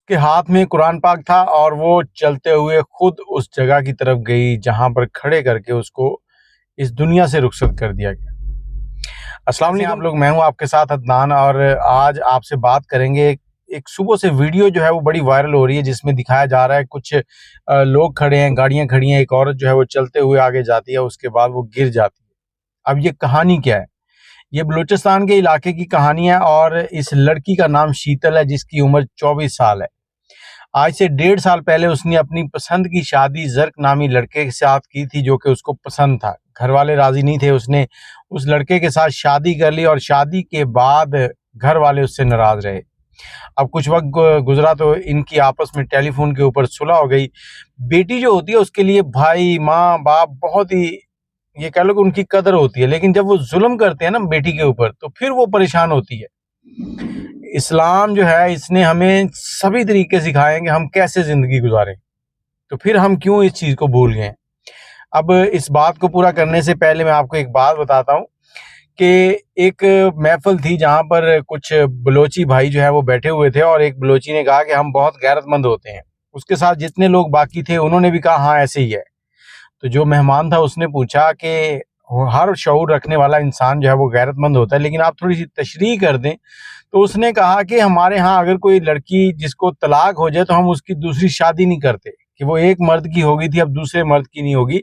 کے ہاتھ میں قرآن پاک تھا اور وہ چلتے ہوئے خود اس جگہ کی طرف گئی جہاں پر کھڑے کر کے اس کو اس دنیا سے رخصت کر دیا گیا۔ السلام علیکم آپ لوگ، میں ہوں آپ کے ساتھ عدنان، اور آج آپ سے بات کریں گے ایک صبح سے ویڈیو جو ہے وہ بڑی وائرل ہو رہی ہے، جس میں دکھایا جا رہا ہے کچھ لوگ کھڑے ہیں، گاڑیاں کھڑی ہیں، ایک عورت جو ہے وہ چلتے ہوئے آگے جاتی ہے، اس کے بعد وہ گر جاتی ہے۔ اب یہ کہانی کیا ہے؟ یہ بلوچستان کے علاقے کی کہانی ہے، اور اس لڑکی کا نام شیتل ہے، جس کی عمر 24 سال ہے۔ آج سے 1.5 سال پہلے اس نے اپنی پسند کی شادی زرق نامی لڑکے کے ساتھ کی تھی، جو کہ اس کو پسند تھا۔ گھر والے راضی نہیں تھے، اس نے اس لڑکے کے ساتھ شادی کر لی، اور شادی کے بعد گھر والے اس سے ناراض رہے۔ اب کچھ وقت گزرا تو ان کی آپس میں ٹیلی فون کے اوپر صلح ہو گئی۔ بیٹی جو ہوتی ہے اس کے لیے بھائی، ماں، باپ بہت ہی، یہ کہہ لو کہ ان کی قدر ہوتی ہے، لیکن جب وہ ظلم کرتے ہیں نا بیٹی کے اوپر تو پھر وہ پریشان ہوتی ہے۔ اسلام جو ہے اس نے ہمیں سبھی طریقے سکھائے ہیں کہ ہم کیسے زندگی گزاریں، تو پھر ہم کیوں اس چیز کو بھول گئے ہیں۔ اب اس بات کو پورا کرنے سے پہلے میں آپ کو ایک بات بتاتا ہوں کہ ایک محفل تھی جہاں پر کچھ بلوچی بھائی جو ہے وہ بیٹھے ہوئے تھے، اور ایک بلوچی نے کہا کہ ہم بہت غیرت مند ہوتے ہیں۔ اس کے ساتھ جتنے لوگ باقی تھے انہوں نے بھی کہا ہاں ایسے ہی ہے۔ تو جو مہمان تھا اس نے پوچھا کہ ہر شعور رکھنے والا انسان جو ہے وہ غیرت مند ہوتا ہے، لیکن آپ تھوڑی سی تشریح کر دیں۔ تو اس نے کہا کہ ہمارے ہاں اگر کوئی لڑکی جس کو طلاق ہو جائے تو ہم اس کی دوسری شادی نہیں کرتے، کہ وہ ایک مرد کی ہوگی تھی اب دوسرے مرد کی نہیں ہوگی،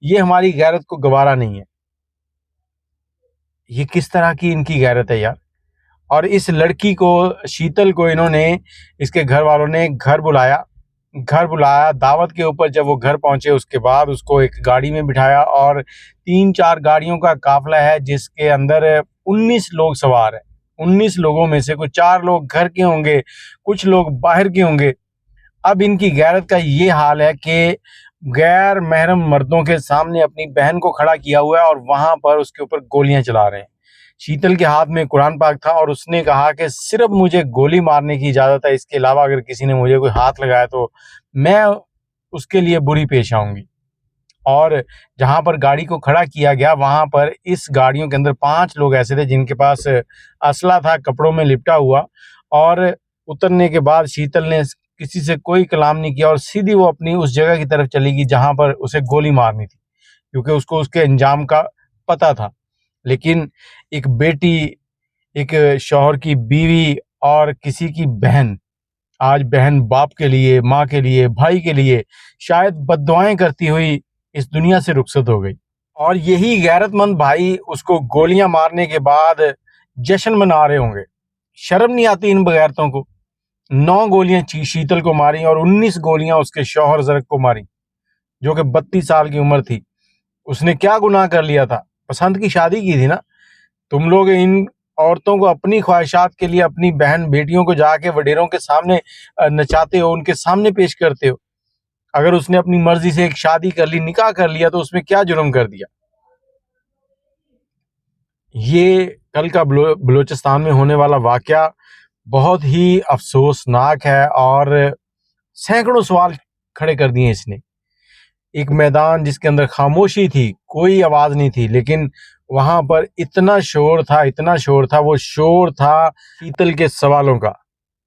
یہ ہماری غیرت کو گوارا نہیں ہے۔ یہ کس طرح کی ان کی غیرت ہے یار۔ اور اس لڑکی کو، شیتل کو، انہوں نے، اس کے گھر والوں نے گھر بلایا دعوت کے اوپر۔ جب وہ گھر پہنچے اس کے بعد اس کو ایک گاڑی میں بٹھایا، اور 3-4 گاڑیوں کا قافلہ ہے جس کے اندر 19 لوگ سوار ہیں۔ 19 لوگوں میں سے کچھ 4 لوگ گھر کے ہوں گے، کچھ لوگ باہر کے ہوں گے۔ اب ان کی غیرت کا یہ حال ہے کہ غیر محرم مردوں کے سامنے اپنی بہن کو کھڑا کیا ہوا ہے، اور وہاں پر اس کے اوپر گولیاں چلا رہے ہیں۔ شیتل کے ہاتھ میں قرآن پاک تھا، اور اس نے کہا کہ صرف مجھے گولی مارنے کی اجازت ہے، اس کے علاوہ اگر کسی نے مجھے کوئی ہاتھ لگایا تو میں اس کے لیے بری پیش آؤں گی۔ اور جہاں پر گاڑی کو کھڑا کیا گیا وہاں پر اس گاڑیوں کے اندر 5 لوگ ایسے تھے جن کے پاس اسلحہ تھا، کپڑوں میں لپٹا ہوا، اور اترنے کے بعد شیتل نے کسی سے کوئی کلام نہیں کیا، اور سیدھی وہ اپنی اس جگہ کی طرف چلی گئی جہاں پر اسے گولی مارنی تھی، کیونکہ اس کو اس کے انجام کا پتہ تھا۔ لیکن ایک بیٹی، ایک شوہر کی بیوی اور کسی کی بہن، آج بہن باپ کے لیے، ماں کے لیے، بھائی کے لیے شاید بد دعائیں کرتی ہوئی اس دنیا سے رخصت ہو گئی، اور یہی غیرت مند بھائی اس کو گولیاں مارنے کے بعد جشن منا رہے ہوں گے۔ شرم نہیں آتی ان بغیرتوں کو؟ 9 گولیاں شیتل کو ماری، اور 19 گولیاں اس کے شوہر زرق کو ماری، جو کہ 32 سال کی عمر تھی۔ اس نے کیا گناہ کر لیا تھا؟ پسند کی شادی کی تھی نا۔ تم لوگ ان عورتوں کو اپنی خواہشات کے لیے اپنی بہن بیٹیوں کو جا کے وڈیروں کے سامنے نچاتے ہو، ان کے سامنے پیش کرتے ہو۔ اگر اس نے اپنی مرضی سے ایک شادی کر لی، نکاح کر لیا، تو اس میں کیا جرم کر دیا؟ یہ کل کا بلوچستان میں ہونے والا واقعہ بہت ہی افسوسناک ہے، اور سینکڑوں سوال کھڑے کر دیے اس نے۔ ایک میدان جس کے اندر خاموشی تھی، کوئی آواز نہیں تھی، لیکن وہاں پر اتنا شور تھا، وہ شور تھا شیتل کے سوالوں کا،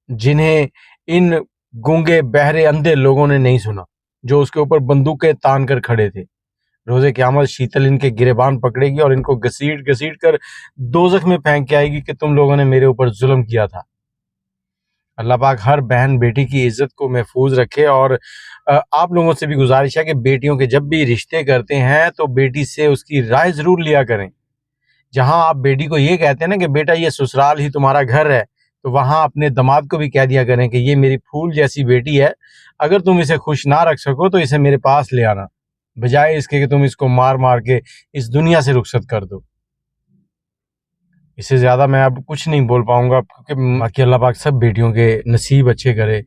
جنہیں ان گونگے، بہرے، اندھے لوگوں نے نہیں سنا، جو اس کے اوپر بندوقیں تان کر کھڑے تھے۔ روز قیامت شیتل ان کے گریبان پکڑے گی اور ان کو گھسیٹ گھسیٹ کر دوزخ میں پھینک کے آئے گی کہ تم لوگوں نے میرے اوپر ظلم کیا تھا۔ اللہ پاک ہر بہن بیٹی کی عزت کو محفوظ رکھے، اور آپ لوگوں سے بھی گزارش ہے کہ بیٹیوں کے جب بھی رشتے کرتے ہیں تو بیٹی سے اس کی رائے ضرور لیا کریں۔ جہاں آپ بیٹی کو یہ کہتے ہیں نا کہ بیٹا یہ سسرال ہی تمہارا گھر ہے، تو وہاں اپنے داماد کو بھی کہہ دیا کریں کہ یہ میری پھول جیسی بیٹی ہے، اگر تم اسے خوش نہ رکھ سکو تو اسے میرے پاس لے آنا، بجائے اس کے کہ تم اس کو مار مار کے اس دنیا سے رخصت کر دو۔ اس سے زیادہ میں اب کچھ نہیں بول پاؤں گا، کیونکہ باقی اللہ پاک سب بیٹیوں کے نصیب اچھے کرے۔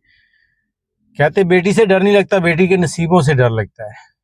کہتے بیٹی سے ڈر نہیں لگتا، بیٹی کے نصیبوں سے ڈر لگتا ہے۔